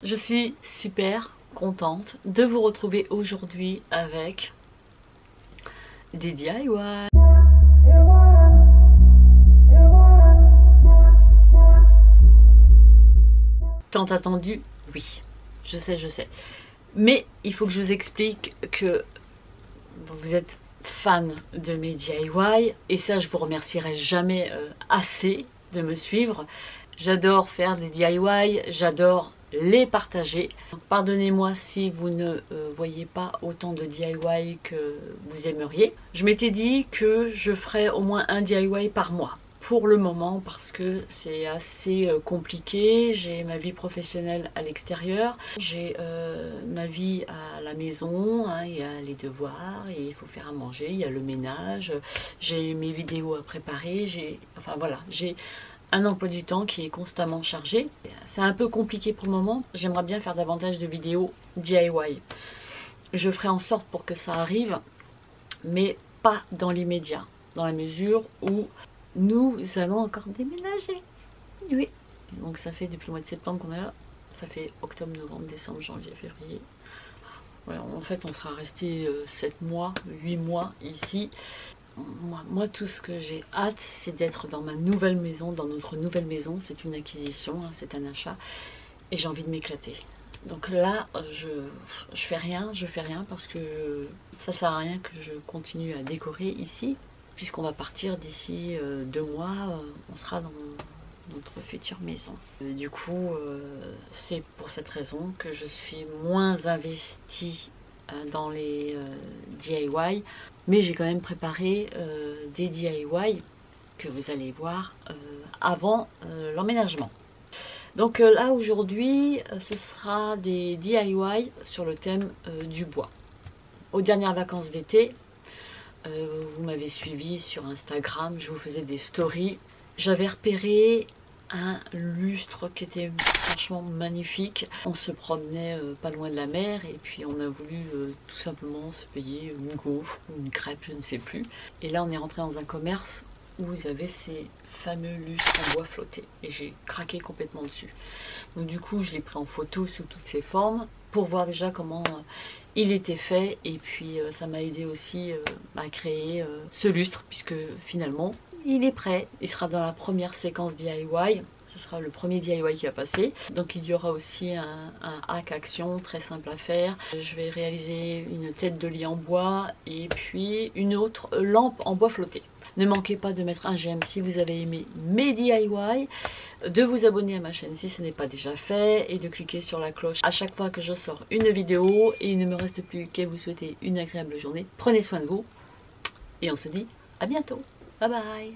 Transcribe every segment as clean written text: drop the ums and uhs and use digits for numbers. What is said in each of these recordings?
Je suis super contente de vous retrouver aujourd'hui avec des DIY. Tant attendu, oui, je sais. Mais il faut que je vous explique que vous êtes fan de mes DIY et ça je vous remercierai jamais assez de me suivre. J'adore faire des DIY, j'adore les partager. Pardonnez-moi si vous ne voyez pas autant de DIY que vous aimeriez. Je m'étais dit que je ferais au moins un DIY par mois. Pour le moment, parce que c'est assez compliqué, j'ai ma vie professionnelle à l'extérieur, j'ai ma vie à la maison, hein, il y a les devoirs, et il faut faire à manger, il y a le ménage, j'ai mes vidéos à préparer, j'ai un emploi du temps qui est constamment chargé. C'est un peu compliqué pour le moment, j'aimerais bien faire davantage de vidéos DIY. Je ferai en sorte pour que ça arrive, mais pas dans l'immédiat, dans la mesure où nous allons encore déménager. Oui. Donc ça fait depuis le mois de septembre qu'on est là. Ça fait octobre, novembre, décembre, janvier, février. Ouais, en fait, on sera resté 7 mois, 8 mois ici. Moi, tout ce que j'ai hâte, c'est d'être dans ma nouvelle maison, dans notre nouvelle maison. C'est une acquisition, hein, c'est un achat. Et j'ai envie de m'éclater. Donc là, je fais rien parce que ça sert à rien que je continue à décorer ici. Puisqu'on va partir d'ici 2 mois, on sera dans notre future maison. Du coup, c'est pour cette raison que je suis moins investie dans les DIY, mais j'ai quand même préparé des DIY que vous allez voir avant l'emménagement. Donc là aujourd'hui, ce sera des DIY sur le thème du bois. Aux dernières vacances d'été, vous m'avez suivi sur Instagram, je vous faisais des stories. J'avais repéré un lustre qui était franchement magnifique. On se promenait pas loin de la mer et puis on a voulu tout simplement se payer une gaufre ou une crêpe, je ne sais plus. Et là on est rentré dans un commerce où vous avez ces fameux lustres en bois flotté et j'ai craqué complètement dessus. Donc du coup je l'ai pris en photo sous toutes ses formes pour voir déjà comment il était fait et puis ça m'a aidé aussi à créer ce lustre puisque finalement il est prêt. Il sera dans la première séquence DIY. Ce sera le premier DIY qui va passer. Donc il y aura aussi un hack action très simple à faire. Je vais réaliser une tête de lit en bois et puis une autre lampe en bois flotté. Ne manquez pas de mettre un j'aime si vous avez aimé mes DIY, de vous abonner à ma chaîne si ce n'est pas déjà fait et de cliquer sur la cloche à chaque fois que je sors une vidéo. Et il ne me reste plus qu'à vous souhaiter une agréable journée. Prenez soin de vous et on se dit à bientôt. Bye bye.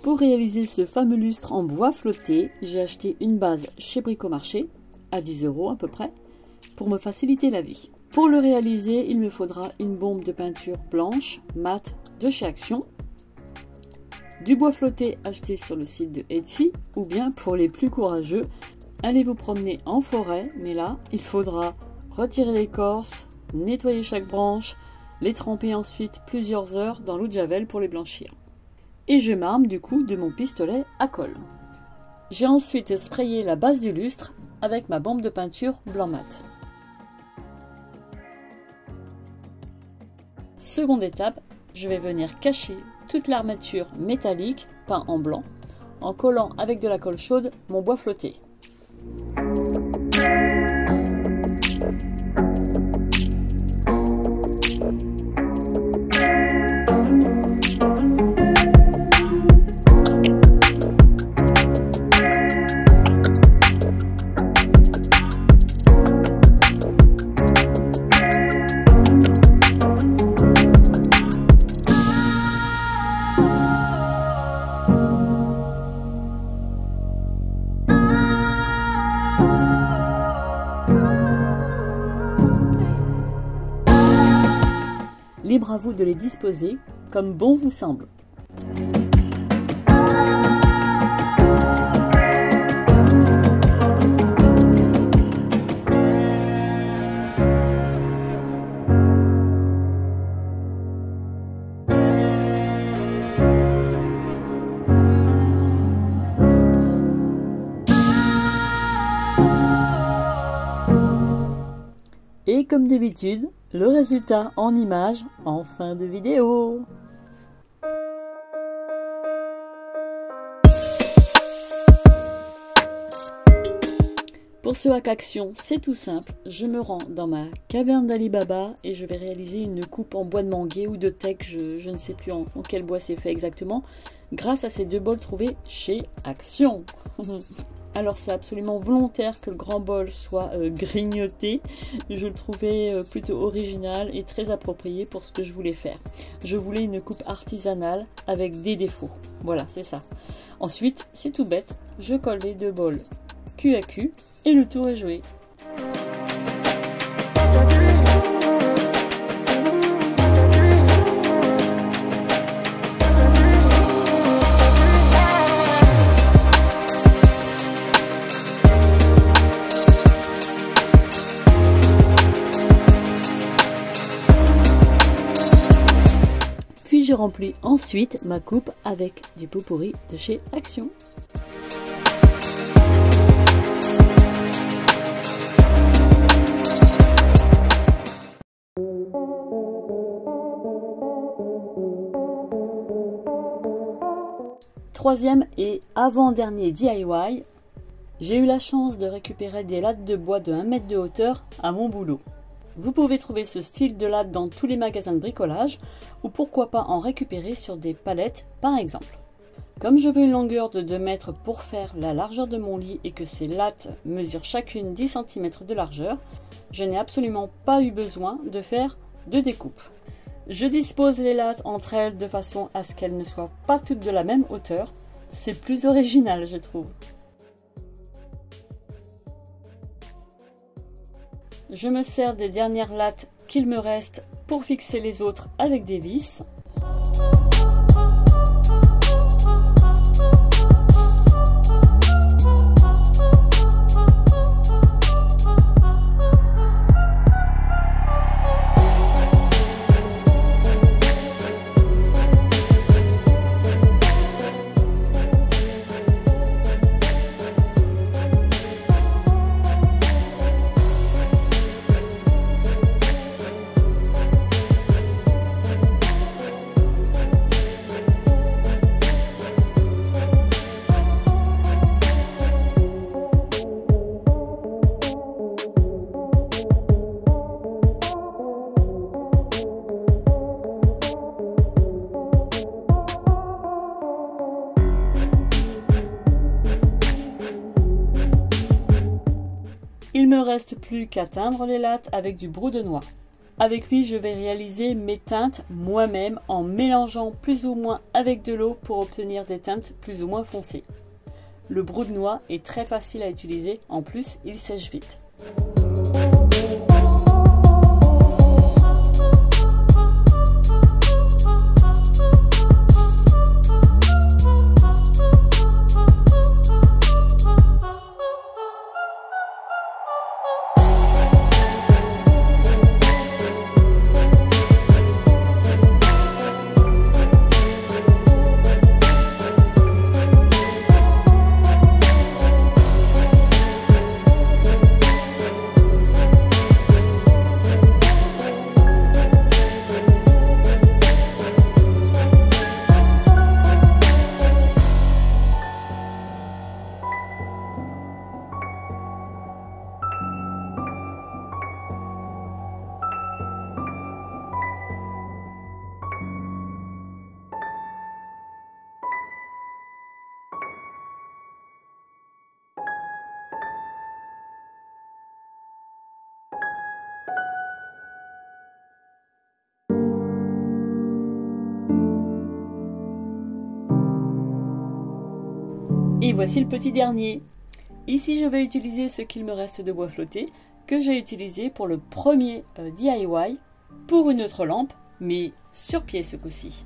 Pour réaliser ce fameux lustre en bois flotté, j'ai acheté une base chez Bricomarché à 10 € à peu près pour me faciliter la vie. Pour le réaliser, il me faudra une bombe de peinture blanche mat de chez Action, du bois flotté acheté sur le site de Etsy ou bien pour les plus courageux, allez vous promener en forêt, mais là il faudra retirer l'écorce, nettoyer chaque branche, les tremper ensuite plusieurs heures dans l'eau de javel pour les blanchir. Et je m'arme du coup de mon pistolet à colle. J'ai ensuite sprayé la base du lustre avec ma bombe de peinture blanc mat. Seconde étape, je vais venir cacher toute l'armature métallique peint en blanc en collant avec de la colle chaude mon bois flotté. Libre à vous de les disposer comme bon vous semble. comme d'habitude, le résultat en images en fin de vidéo. Pour ce hack action, c'est tout simple, je me rends dans ma caverne d'Alibaba et je vais réaliser une coupe en bois de manguier ou de teck, je ne sais plus en quel bois c'est fait exactement, grâce à ces 2 bols trouvés chez Action. Alors c'est absolument volontaire que le grand bol soit grignoté, je le trouvais plutôt original et très approprié pour ce que je voulais faire. Je voulais une coupe artisanale avec des défauts, voilà c'est ça. Ensuite, c'est tout bête, je colle les 2 bols cul à cul. Et le tour est joué. Puis je remplis ensuite ma coupe avec du pot-pourri de chez Action. Troisième et avant-dernier DIY, j'ai eu la chance de récupérer des lattes de bois de 1 mètre de hauteur à mon boulot. Vous pouvez trouver ce style de latte dans tous les magasins de bricolage ou pourquoi pas en récupérer sur des palettes par exemple. Comme je veux une longueur de 2 mètres pour faire la largeur de mon lit et que ces lattes mesurent chacune 10 cm de largeur, je n'ai absolument pas eu besoin de faire de découpe. Je dispose les lattes entre elles de façon à ce qu'elles ne soient pas toutes de la même hauteur. C'est plus original, je trouve. Je me sers des dernières lattes qu'il me reste pour fixer les autres avec des vis. Il me reste plus qu'à teindre les lattes avec du brou de noix. Avec lui, je vais réaliser mes teintes moi-même en mélangeant plus ou moins avec de l'eau pour obtenir des teintes plus ou moins foncées. Le brou de noix est très facile à utiliser, en plus il sèche vite. Et voici le petit dernier. Ici, je vais utiliser ce qu'il me reste de bois flotté que j'ai utilisé pour le premier DIY pour une autre lampe, mais sur pied ce coup-ci.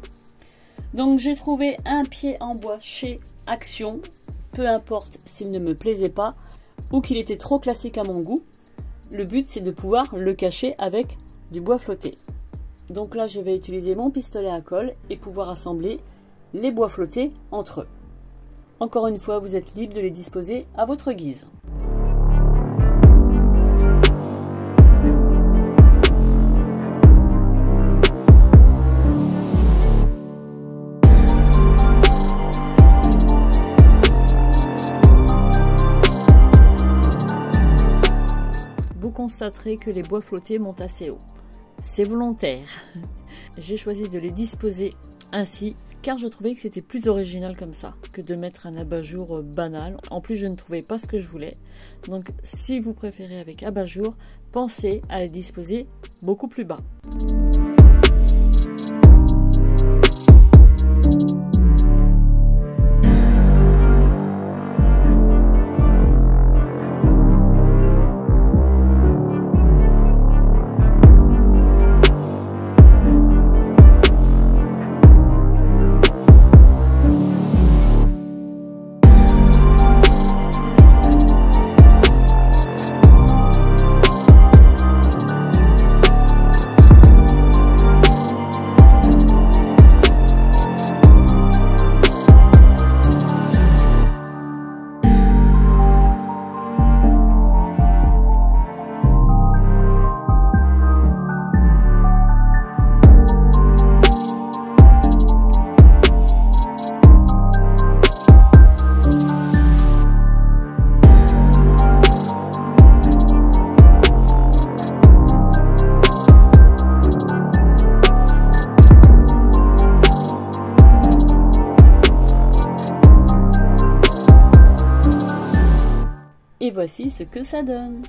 Donc j'ai trouvé un pied en bois chez Action, peu importe s'il ne me plaisait pas ou qu'il était trop classique à mon goût. Le but c'est de pouvoir le cacher avec du bois flotté. Donc là je vais utiliser mon pistolet à colle et pouvoir assembler les bois flottés entre eux. Encore une fois, vous êtes libre de les disposer à votre guise. constaterez que les bois flottés montent assez haut. C'est volontaire. J'ai choisi de les disposer ainsi car je trouvais que c'était plus original comme ça que de mettre un abat-jour banal. En plus, je ne trouvais pas ce que je voulais. Donc, si vous préférez avec abat-jour, pensez à les disposer beaucoup plus bas. Et voici ce que ça donne.